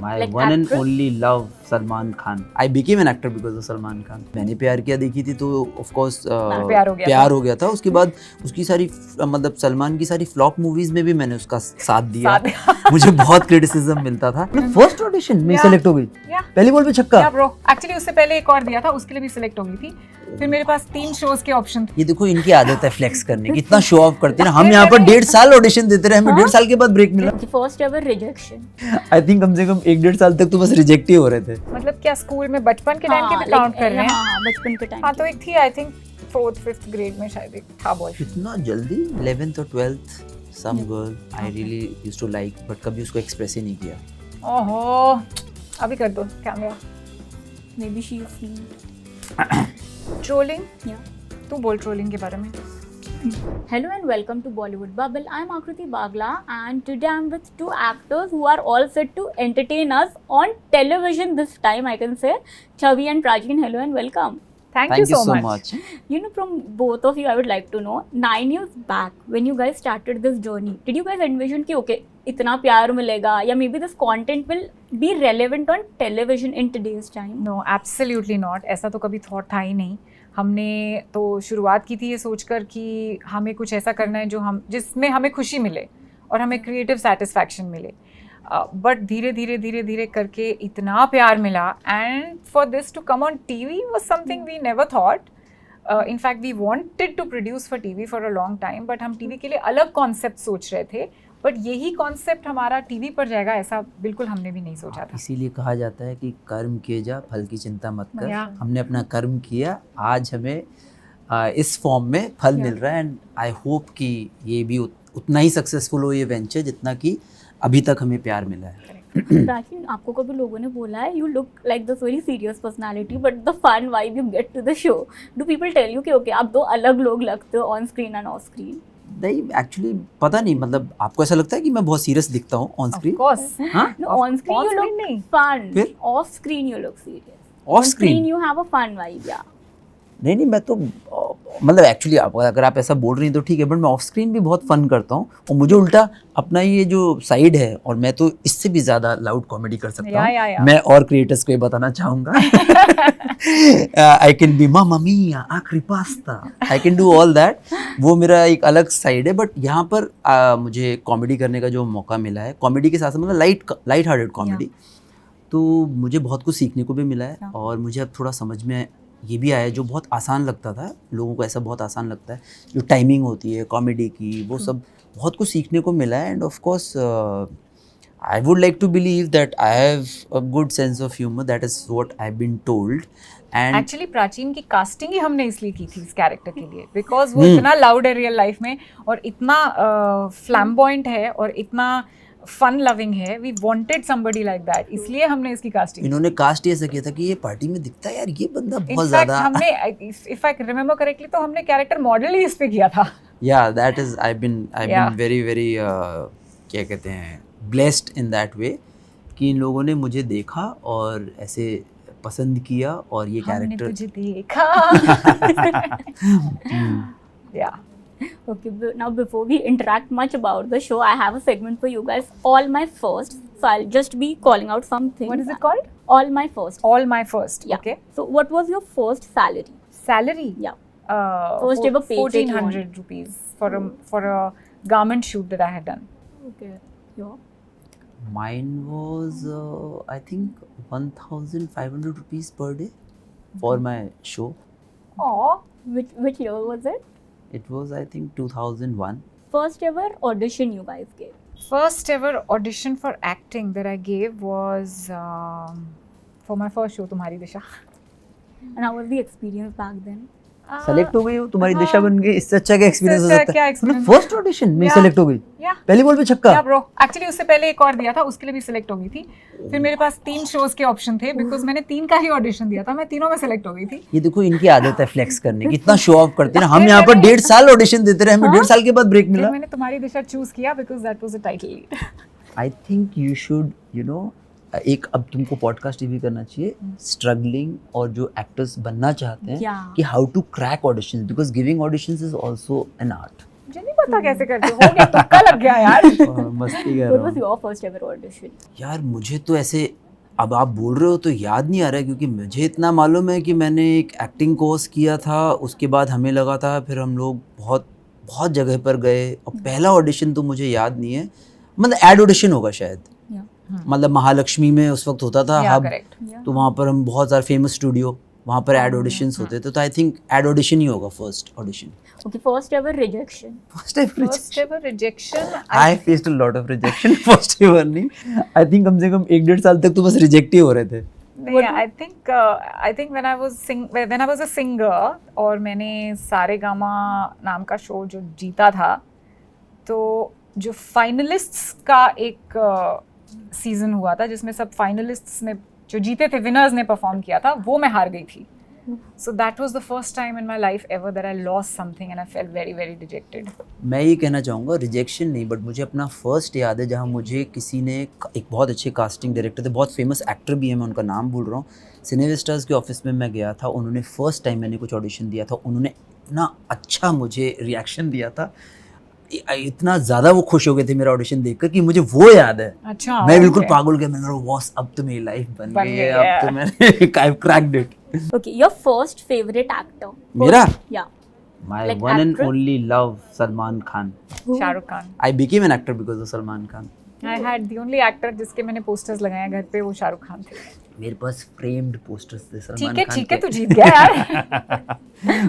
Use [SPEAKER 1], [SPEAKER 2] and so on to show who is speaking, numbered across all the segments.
[SPEAKER 1] My
[SPEAKER 2] Like
[SPEAKER 1] one and
[SPEAKER 2] actress?
[SPEAKER 1] only love Salman Khan. I became an actor because of Salman Khan. मैंने प्यार किया देखी थी तो of course
[SPEAKER 3] प्यार हो गया था।
[SPEAKER 1] उसके बाद उसकी सारी मतलब सलमान की सारी फ्लॉप मूवीज में भी मैंने उसका साथ दिया। मुझे बहुत क्रिटिसिज्म मिलता था। फर्स्ट ऑडिशन में सेलेक्ट हो गई, पहली बॉल पे छक्का।
[SPEAKER 3] ब्रो एक्चुअली उससे पहले एक और दिया था, उसके लिए भी सिलेक्ट हो गई थी। फिर मेरे पास 3 शोज के ऑप्शन थे।
[SPEAKER 1] ये देखो इनकी आदत है फ्लेक्स करने की, इतना शो ऑफ करते हैं ना। हम यहाँ पर 1.5 साल ऑडिशन देते रहे, हमें 1.5 साल के बाद ब्रेक मिला।
[SPEAKER 2] First ever rejection.
[SPEAKER 1] I think कम से कम 1.5 साल तक तो बस रिजेक्ट ही हो रहे थे।
[SPEAKER 3] मतलब क्या स्कूल में बचपन के टाइम के भी काउंट कर रहे हैं?
[SPEAKER 2] हाँ, बचपन के टाइम।
[SPEAKER 3] हाँ, तो एक थी I think 4th 5th grade में शायद एक था बॉय।
[SPEAKER 1] इतना जल्दी 11th और 12th some girl I really used to like, but कभी उसको एक्सप्रेस ही नहीं किया।
[SPEAKER 3] ओहो, अभी कर दो camera.
[SPEAKER 2] Maybe she is seen
[SPEAKER 3] trolling,
[SPEAKER 2] yeah.
[SPEAKER 3] तू बोल ट्रोलिंग के बारे में।
[SPEAKER 2] Hello and welcome to Bollywood Bubble. I am Akriti Bagla and today I am with 2 actors who are all set to entertain us on television this time, I can say. Chavi and Prajin, hello and welcome.
[SPEAKER 3] Thank you so much.
[SPEAKER 2] You know, from both of you, I would like to know, 9 years back, when you guys started this journey, did you guys envision कि okay, इतना प्यार मिलेगा या maybe this content will be relevant on television in today's time?
[SPEAKER 3] No, absolutely not. ऐसा तो कभी thought था ही नहीं। हमने तो शुरुआत की थी ये सोचकर कि हमें कुछ ऐसा करना है जो हम जिसमें हमें खुशी मिले और हमें क्रिएटिव सेटिस्फैक्शन मिले। बट धीरे धीरे धीरे धीरे करके इतना प्यार मिला, and for this to come on TV was something we never thought. In fact we wanted to produce for TV for a long time, but हम टीवी के लिए अलग कॉन्सेप्ट सोच रहे थे। बट यही कॉन्सेप्ट हमारा टीवी पर जाएगा ऐसा बिल्कुल हमने भी नहीं सोचा था।
[SPEAKER 1] इसीलिए कहा जाता है कि कर्म किए जा, फल की चिंता मत कर।
[SPEAKER 3] Yeah.
[SPEAKER 1] हमने अपना कर्म किया, आज हमें इस फॉर्म में फल मिल रहा है। एंड आई होप कि ये भी उतना ही सक्सेसफुल हो ये वेंचर जितना कि अभी तक हमें प्यार मिला है।
[SPEAKER 2] प्राचीन, आपको कभी लोगों ने बोला है you look like this very serious personality but the fun vibe you get to the show, do people tell you कि ओके आप 2 अलग लोग लगते हो on screen and off screen?
[SPEAKER 1] नहीं, एक्चुअली पता नहीं, मतलब आपको ऐसा लगता है कि मैं बहुत सीरियस दिखता हूँ ऑन स्क्रीन?
[SPEAKER 3] Of course.
[SPEAKER 1] हाँ,
[SPEAKER 2] no, on screen you
[SPEAKER 3] on-screen नहीं।
[SPEAKER 2] लुक फन,
[SPEAKER 1] फिर?
[SPEAKER 2] Off screen you look serious.
[SPEAKER 1] Off screen
[SPEAKER 2] you have a fun vibe, yeah.
[SPEAKER 1] नहीं, मैं तो मतलब एक्चुअली अगर आप ऐसा बोल रही हैं तो ठीक है, बट मैं ऑफ स्क्रीन भी बहुत फन करता हूँ। और मुझे उल्टा अपना ये जो साइड है, और मैं तो इससे भी ज़्यादा लाउड कॉमेडी कर सकता हूँ। मैं और क्रिएटर्स को ये बताना चाहूँगा, आई कैन बी मामा मिया आखिरी pasta, I can do all that. वो मेरा एक अलग साइड है। बट यहाँ पर मुझे कॉमेडी करने का जो मौका मिला है, कॉमेडी के साथ मतलब लाइट हार्टेड कॉमेडी, तो मुझे बहुत कुछ सीखने को भी मिला है। और मुझे अब थोड़ा समझ में ये भी आया, जो बहुत आसान लगता था लोगों को, ऐसा बहुत आसान लगता है जो टाइमिंग होती है कॉमेडी की, वो सब बहुत कुछ सीखने को मिला है। And of course I would like to believe that I have a good sense of humour, that is what I have been told. And
[SPEAKER 3] actually Prachin की कास्टिंग ही हमने इसलिए की थी इस कैरेक्टर के लिए, बिकॉज वो इतना लाउड है रियल लाइफ में और इतना फ्लैम्बॉयंट है और इतना फन लविंग है। We wanted somebody like that, इसलिए हमने इसकी कास्टिंग।
[SPEAKER 1] इन्होंने कास्ट ही ऐसा किया था कि ये पार्टी में दिखता है यार, ये बंदा बहुत
[SPEAKER 3] इनफैक्ट
[SPEAKER 1] ज्यादा।
[SPEAKER 3] हमने, इफ आई रिमेम्बर करेक्टली, तो हमने कैरेक्टर मॉडल ही इस पे किया था।
[SPEAKER 1] Yeah that is I been very very क्या कहते हैं, ब्लेस्ड इन दैट वे कि इन लोगों ने मुझे देखा और ऐसे पसंद किया और ये
[SPEAKER 3] हमने
[SPEAKER 1] कैरेक्टर।
[SPEAKER 3] तुझे देखा। या
[SPEAKER 2] Okay, now before we interact much about the show, I have a segment for you guys, All My First. So I'll just be calling out some things.
[SPEAKER 3] What is it called?
[SPEAKER 2] All My First.
[SPEAKER 3] All My First.
[SPEAKER 2] Yeah.
[SPEAKER 3] Okay.
[SPEAKER 2] So what was your first salary?
[SPEAKER 3] Salary?
[SPEAKER 2] Yeah. First ever paycheck you
[SPEAKER 3] 1400 rupees for a garment shoot that I had done.
[SPEAKER 2] Okay. Your?
[SPEAKER 1] Mine was I think 1,500 rupees per day for my show.
[SPEAKER 3] Oh.
[SPEAKER 2] Which year was it?
[SPEAKER 1] It was I think 2001.
[SPEAKER 2] First ever audition you guys gave?
[SPEAKER 3] First ever audition for acting that I gave was for my first show, Tumhari Disha.
[SPEAKER 2] And how was the experience back then?
[SPEAKER 1] Select हो गई हो, तुम्हारी दिशा बन गई, इससे अच्छा क्या experience हो
[SPEAKER 3] इससे
[SPEAKER 1] सकता
[SPEAKER 3] क्या
[SPEAKER 1] है?
[SPEAKER 3] experience?
[SPEAKER 1] मतलब फर्स्ट ऑडिशन में
[SPEAKER 3] Yeah.
[SPEAKER 1] सेलेक्ट हो गई,
[SPEAKER 3] Yeah.
[SPEAKER 1] पहली बॉल पे छक्का।
[SPEAKER 3] या ब्रो, एक्चुअली उससे पहले एक और दिया था, उसके लिए भी सिलेक्ट हो गई थी। फिर मेरे पास 3 शोज के ऑप्शन थे, बिकॉज मैंने 3 का ही ऑडिशन दिया था, मैं तीनों में सिलेक्ट हो गई थी।
[SPEAKER 1] ये देखो इनकी आदत है फ्लेक्स करने की, इतना शो ऑफ करते हैं ना। हम यहाँ पर 1.5 साल ऑडिशन देते रहे, हमें 1.5 साल के बाद ब्रेक
[SPEAKER 3] फिर
[SPEAKER 1] मिला।
[SPEAKER 3] मैंने तुम्हारी दिशा चूज किया because that was a title lead.
[SPEAKER 1] I think you should एक अब तुमको पॉडकास्ट टीवी करना चाहिए, स्ट्रगलिंग और जो एक्टर्स बनना चाहते हैं
[SPEAKER 2] Yeah.
[SPEAKER 1] कि how to crack auditions, because giving auditions is also an art.
[SPEAKER 3] मुझे नहीं पता कैसे करते हो गया, तुक्का लग गया यार।
[SPEAKER 1] मस्ती कर
[SPEAKER 2] What
[SPEAKER 1] रहा
[SPEAKER 2] was
[SPEAKER 1] हूँ
[SPEAKER 2] your first ever audition?
[SPEAKER 1] यार। मुझे तो ऐसे अब आप बोल रहे हो तो याद नहीं आ रहा है, क्योंकि मुझे इतना मालूम है कि मैंने एक एक्टिंग कोर्स किया था, उसके बाद हमें लगा था, फिर हम लोग बहुत बहुत जगह पर गए, और पहला ऑडिशन तो मुझे याद नहीं है, मतलब एड ऑडिशन होगा शायद,
[SPEAKER 2] Yeah.
[SPEAKER 1] मतलब महालक्ष्मी में उस वक्त होता था
[SPEAKER 3] Yeah,
[SPEAKER 1] हब,
[SPEAKER 3] correct.
[SPEAKER 2] Yeah.
[SPEAKER 1] तो वहाँ पर हम बहुत सारे फेमस स्टूडियो, वहाँ पर एड ऑडिशंस होते थे, तो आई थिंक एड ऑडिशन ही होगा first audition.
[SPEAKER 2] Okay, first ever rejection.
[SPEAKER 3] First ever rejection,
[SPEAKER 1] I faced a lot of rejection first ever नहीं, आई थिंक कम से कम 1-1.5 साल तक तो बस रिजेक्ट ही हो रहे थे।
[SPEAKER 3] नहीं, I think when I was a singer और मैंने सारेगामा नाम का शो जो जीता था, तो जो फाइनलिस्ट्स का एक सीजन हुआ था जिसमें सब फाइनलिस्ट्स ने जो जीते थे, विनर्स ने परफॉर्म किया था, वो मैं हार गई थी। So that was the first time in my life ever that I lost something and I felt very very dejected.
[SPEAKER 1] मैं ये कहना चाहूँगा, रिजेक्शन नहीं, बट मुझे अपना फर्स्ट याद है जहाँ मुझे किसी ने, एक बहुत अच्छे कास्टिंग डायरेक्टर थे, बहुत फेमस एक्टर भी है, मैं उनका नाम भूल रहा हूँ, सिनेविस्टार्स के ऑफिस में मैं गया था, उन्होंने फर्स्ट टाइम मैंने कुछ ऑडिशन दिया था, उन्होंने इतना अच्छा मुझे रिएक्शन दिया था, इतना ज़्यादा वो खुश हो गए थे मेरा ऑडिशन देखकर कि मुझे वो याद है।
[SPEAKER 3] अच्छा,
[SPEAKER 1] मैं बिल्कुल
[SPEAKER 3] okay.
[SPEAKER 1] पागल गया, मैंने कहा बॉस अब तो मेरी लाइफ बन
[SPEAKER 3] बन
[SPEAKER 1] गई
[SPEAKER 3] गई
[SPEAKER 1] है,
[SPEAKER 3] है।
[SPEAKER 1] अब तो मैंने I've cracked it।
[SPEAKER 2] Okay, your first favorite actor.
[SPEAKER 1] मेरा?
[SPEAKER 2] Yeah.
[SPEAKER 1] My
[SPEAKER 2] Like
[SPEAKER 1] one and
[SPEAKER 2] actress?
[SPEAKER 1] only love, Salman Khan।
[SPEAKER 3] Shahrukh Khan.
[SPEAKER 1] I became an actor because of Salman Khan।
[SPEAKER 3] I had the only actor जिसके मैंने posters लगाए घर पे, वो शाहरुख खान थे।
[SPEAKER 1] मेरे पास framed posters थे सलमान खान
[SPEAKER 3] ठीक है,
[SPEAKER 1] के।
[SPEAKER 3] तू जीत गया यार।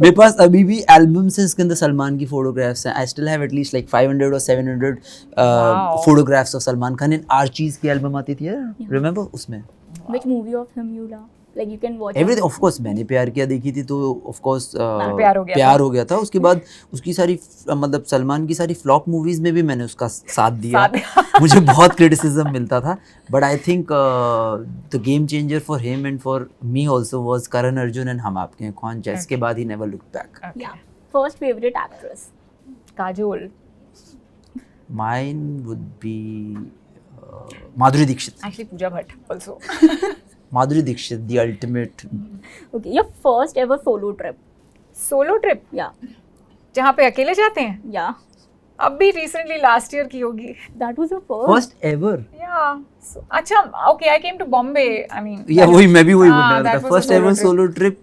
[SPEAKER 1] मेरे पास अभी भी एल्बम्स हैं, इसके अंदर सलमान की फोटोग्राफ्स हैं। I still have at least like 500 और 700
[SPEAKER 3] Wow.
[SPEAKER 1] Photographs of Salman Khan in Archies की एल्बम आती थी, रिमेंबर उसमें
[SPEAKER 2] Which movie of him you love? Like you can watch.
[SPEAKER 1] Everything. Of course मैंने प्यार किया देखी थी, तो ऑफ कोर्स
[SPEAKER 3] प्यार हो गया था।
[SPEAKER 1] उसके बाद उसकी सारी मतलब सलमान की सारी फ्लॉप मूवीज में भी मैंने उसका साथ दिया। मुझे बहुत क्रिटिसिज्म मिलता था, but I think the game changer for him and for me also was Karan Arjun and Hum Aapke Hain Koun, जिसके बाद ही never look back.
[SPEAKER 2] Yeah. First favorite actress.
[SPEAKER 3] Kajol.
[SPEAKER 1] Mine would be Madhuri Dixit.
[SPEAKER 3] Actually Pooja Bhatt also।
[SPEAKER 1] Madhuri Dixit, the ultimate.
[SPEAKER 2] Okay, your first ever solo trip.
[SPEAKER 3] Solo trip
[SPEAKER 2] Yeah.
[SPEAKER 3] जहाँ पे अकेले जाते हैं,
[SPEAKER 2] Yeah.
[SPEAKER 3] अब भी रिसेंटली लास्ट ईयर की होगी।
[SPEAKER 2] That was your first.
[SPEAKER 1] First ever.
[SPEAKER 3] अच्छा, okay, I came to Bombay, I mean
[SPEAKER 1] या वही मैं भी वही
[SPEAKER 3] हाँ,
[SPEAKER 1] बोलने वाला
[SPEAKER 3] that
[SPEAKER 1] था,
[SPEAKER 3] was a
[SPEAKER 1] first
[SPEAKER 3] solo
[SPEAKER 1] ever
[SPEAKER 3] trip.
[SPEAKER 1] Solo trip.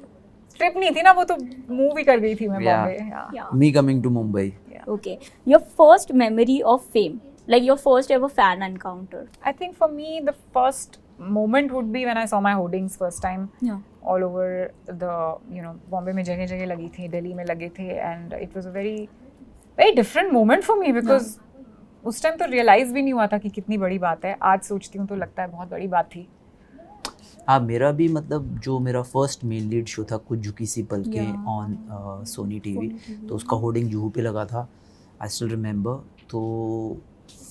[SPEAKER 3] Trip नहीं थी ना वो, तो मूव भी कर गई थी मैं
[SPEAKER 1] Yeah.
[SPEAKER 3] Bombay.
[SPEAKER 2] Yeah.
[SPEAKER 1] Me coming to Mumbai.
[SPEAKER 2] Okay. Your first memory of fame. Like your first ever fan encounter.
[SPEAKER 3] I think for me the first moment would be when I saw my hoardings first time
[SPEAKER 2] Yeah.
[SPEAKER 3] all over the, Bombay में जगह जगह लगी थी, दिल्ली में लगे थे, and it was a very very different moment for me because उस time तो रियलाइज भी नहीं हुआ था कि कितनी बड़ी बात है। आज सोचती हूँ तो लगता है बहुत बड़ी बात थी।
[SPEAKER 1] हाँ, मेरा भी मतलब जो मेरा फर्स्ट मेन लीड शो था कुछ झुकी सी पल के
[SPEAKER 2] Yeah.
[SPEAKER 1] ऑन सोनी टीवी, तो उसका होर्डिंग जुहू पे लगा था, आई स्टिल रिमेंबर। तो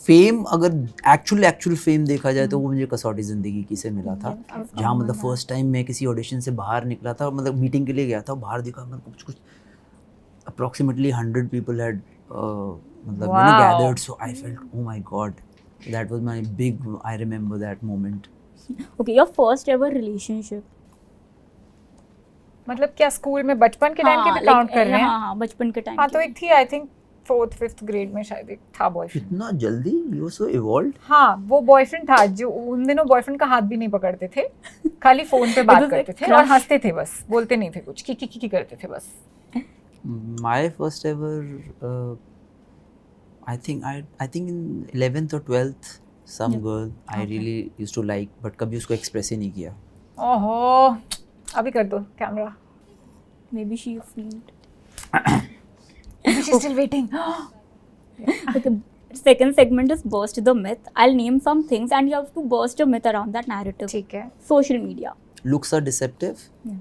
[SPEAKER 1] फेम अगर एक्चुअल फेम देखा जाए तो वो मुझे कसौटी ज़िंदगी की से मिला था, जहाँ मतलब फर्स्ट टाइम मैं किसी ऑडिशन से बाहर निकला था, मतलब मीटिंग के लिए गया था, बाहर देखा मतलब कुछ अप्रॉक्सीमेटली 100 पीपल हैड मतलब
[SPEAKER 3] Wow.
[SPEAKER 1] gathered, so I felt oh my god, that was my big, I remember that moment।
[SPEAKER 2] Okay, your first ever relationship.
[SPEAKER 3] मतलब क्या स्कूल में बचपन के टाइम के भी काउंट कर रहे हैं?
[SPEAKER 2] हाँ, बचपन के टाइम।
[SPEAKER 3] हाँ, तो एक थी, I think 4th 5th grade में शायद, एक था बॉयफ्रेंड।
[SPEAKER 1] इतना जल्दी you were so evolved।
[SPEAKER 3] हाँ, वो बॉयफ्रेंड था जो उन दिनों बॉयफ्रेंड का हाथ भी नहीं पकड़ते थे, खाली फोन पे बात
[SPEAKER 2] was
[SPEAKER 3] करते
[SPEAKER 2] a
[SPEAKER 3] थे
[SPEAKER 2] crush.
[SPEAKER 3] और हंसते थे, बस बोलते नहीं थे कुछ, की करते थे बस।
[SPEAKER 1] My first ever, I think in 11th or 12th, some girl I really used to like, but कभी उसको express ही नहीं किया।
[SPEAKER 3] ओहो, अभी कर दो camera.
[SPEAKER 2] Maybe she asleep.
[SPEAKER 3] She's still waiting.
[SPEAKER 2] Okay. Second segment is burst the myth. I'll name some things and you have to burst a myth around that narrative.
[SPEAKER 3] ठीक है।
[SPEAKER 2] Social media.
[SPEAKER 1] Looks are deceptive।
[SPEAKER 2] Yeah.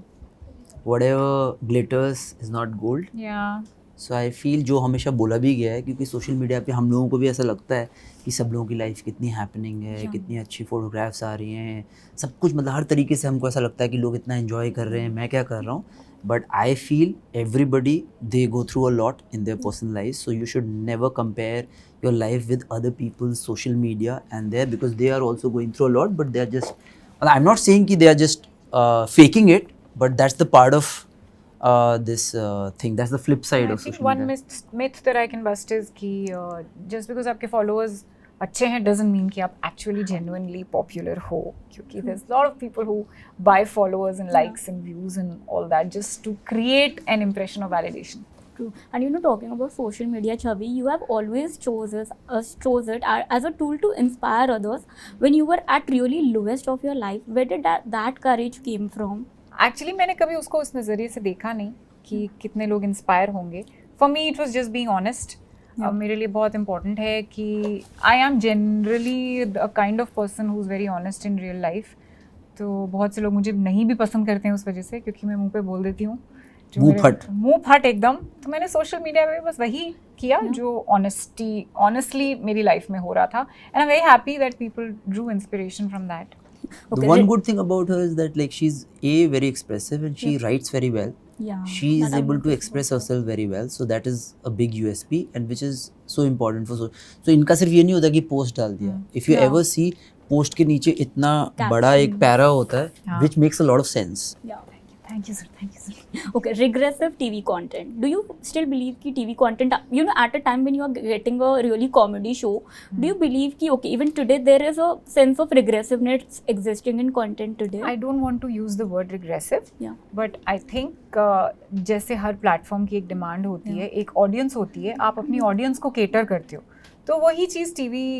[SPEAKER 1] Whatever glitters is not gold।
[SPEAKER 3] Yeah.
[SPEAKER 1] So I feel जो हमेशा बोला भी गया है, क्योंकि social media पे हम लोगों को भी ऐसा लगता है कि सब लोगों की लाइफ कितनी हैपनिंग है, कितनी अच्छी फोटोग्राफ्स आ रही हैं, सब कुछ मतलब हर तरीके से हमको ऐसा लगता है कि लोग इतना एंजॉय कर रहे हैं, मैं क्या कर रहा हूँ। But I feel everybody they go through a lot in their personal life, so you should never compare your life with other people's social media and their, because they are also going through a lot, but they are just, I am not saying कि they are just faking it, but that's the part of this thing. That's the flip side
[SPEAKER 3] I
[SPEAKER 1] of
[SPEAKER 3] think
[SPEAKER 1] social
[SPEAKER 3] one
[SPEAKER 1] media.
[SPEAKER 3] myth that I can bust is कि just because आपके followers अच्छे हैं doesn't mean कि आप actually genuinely popular हो, क्योंकि there's a lot of people who buy followers and likes and views and all that just to create an impression of validation.
[SPEAKER 2] True. And you know, talking about social media, Chavi, you have always chose it as a tool to inspire others when you were at really lowest of your life. Where did that courage came from?
[SPEAKER 3] Actually मैंने कभी उसको उस नज़रिए से देखा नहीं कि कितने लोग इंस्पायर होंगे. For me it was just being honest. मेरे लिए बहुत important है कि I am generally a kind of person who's very honest in real life. तो बहुत से लोग मुझे नहीं भी पसंद करते हैं उस वजह से, क्योंकि मैं मुंह पे बोल देती हूँ. मुंह फट एकदम. तो मैंने सोशल मीडिया पे बस वही किया जो ऑनेस्टली मेरी लाइफ में हो रहा था. And I am very happy that people Drew inspiration from that.
[SPEAKER 1] The one good thing about her is that like she's very expressive and she writes very well.
[SPEAKER 2] Yeah.
[SPEAKER 1] She is able to express herself very well, so that is a big USP and which is so important for so इनका सिर्फ ये नहीं होता कि post डाल दिया. If you ever see post के नीचे इतना बड़ा एक पैरा होता है which makes a lot of sense.
[SPEAKER 2] Yeah.
[SPEAKER 3] Thank you, sir.
[SPEAKER 2] Okay, regressive TV content. Do you still believe कि TV content, you know, at a time when you are getting a really comedy show, do you believe कि okay, even today there is a sense of regressiveness existing in content today?
[SPEAKER 3] I don't want to use the word regressive.
[SPEAKER 2] Yeah.
[SPEAKER 3] But I think जैसे हर platform की एक demand होती है, एक audience होती है, आप अपनी ऑडियंस को केटर करते हो, तो वही चीज़ टीवी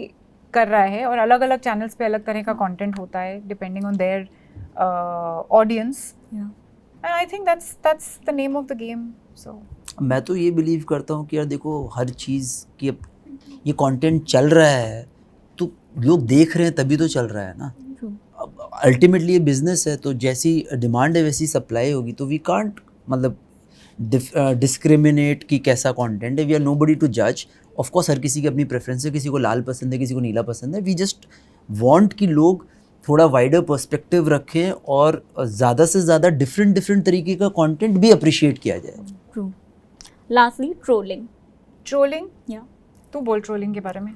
[SPEAKER 3] कर रहा है. और अलग अलग चैनल्स पे अलग तरह का कंटेंट होता है depending on their audience. And I think that's the name of the game. So
[SPEAKER 1] मैं तो ये बिलीव करता हूँ कि यार देखो हर चीज़ की ये कंटेंट चल रहा है तो लोग देख रहे हैं तभी तो चल रहा है ना. अल्टीमेटली ये बिजनेस है, तो जैसी डिमांड है वैसी सप्लाई होगी. तो वी कांट मतलब डिस्क्रिमिनेट कि कैसा कंटेंट है. वी आर नोबडी टू जज. ऑफ कोर्स हर किसी की अपनी प्रेफरेंस है, किसी को लाल पसंद है, किसी को नीला पसंद है. वी जस्ट वांट कि लोग थोड़ा वाइडर पर्सपेक्टिव रखें और ज़्यादा से ज़्यादा डिफरेंट तरीके का कंटेंट भी अप्रिशिएट किया जाए.
[SPEAKER 2] True. Lastly, trolling.
[SPEAKER 3] Trolling.
[SPEAKER 2] Yeah.
[SPEAKER 3] तू बोल ट्रोलिंग के बारे में.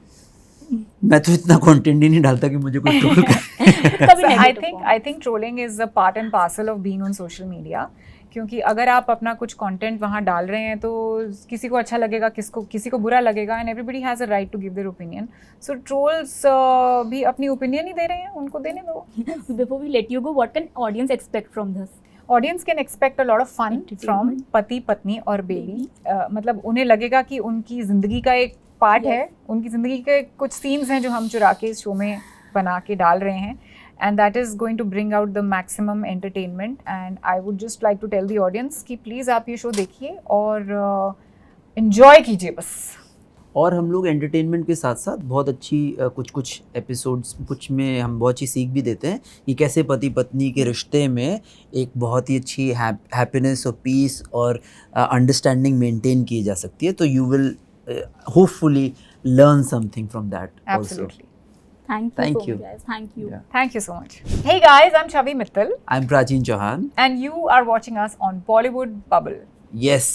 [SPEAKER 1] मैं तो इतना कंटेंट ही नहीं डालता कि मुझे कोई ट्रोल करे.
[SPEAKER 2] कभी नहीं.
[SPEAKER 3] I think trolling is a part and parcel of being on social media. क्योंकि अगर आप अपना कुछ कंटेंट वहाँ डाल रहे हैं तो किसी को अच्छा लगेगा, किसी को बुरा लगेगा. And everybody has a right to give their opinion. So trolls भी अपनी ओपिनियन ही दे रहे हैं, उनको देने दो.
[SPEAKER 2] Before we let you go, what can audience expect from this?
[SPEAKER 3] Audience can expect a lot of fun from Pati Patni और baby. मतलब उन्हें लगेगा कि उनकी ज़िंदगी का एक पार्ट है, उनकी ज़िंदगी के कुछ सीन्स हैं जो हम चुरा के इस शो में बना के डाल रहे हैं. And that is going to bring out the maximum entertainment. And I would just like to tell the audience कि please आप ये शो देखिए और enjoy कीजिए बस.
[SPEAKER 1] और हम लोग एंटरटेनमेंट के साथ साथ बहुत अच्छी कुछ एपिसोड्स कुछ में हम बहुत अच्छी सीख भी देते हैं कि कैसे पति पत्नी के रिश्ते में एक बहुत ही अच्छी हैप्पीनेस और पीस और अंडरस्टैंडिंग मेंटेन की जा सकती है. तो you will hopefully learn something from that also.
[SPEAKER 3] Absolutely.
[SPEAKER 2] Thank you so much, guys. Thank you.
[SPEAKER 1] Yeah.
[SPEAKER 3] Thank you so much. Hey guys, I'm Chavi Mittal
[SPEAKER 1] I am प्राचीन Chauhan.
[SPEAKER 3] and you are watching us on Bollywood Bubble.
[SPEAKER 1] Yes.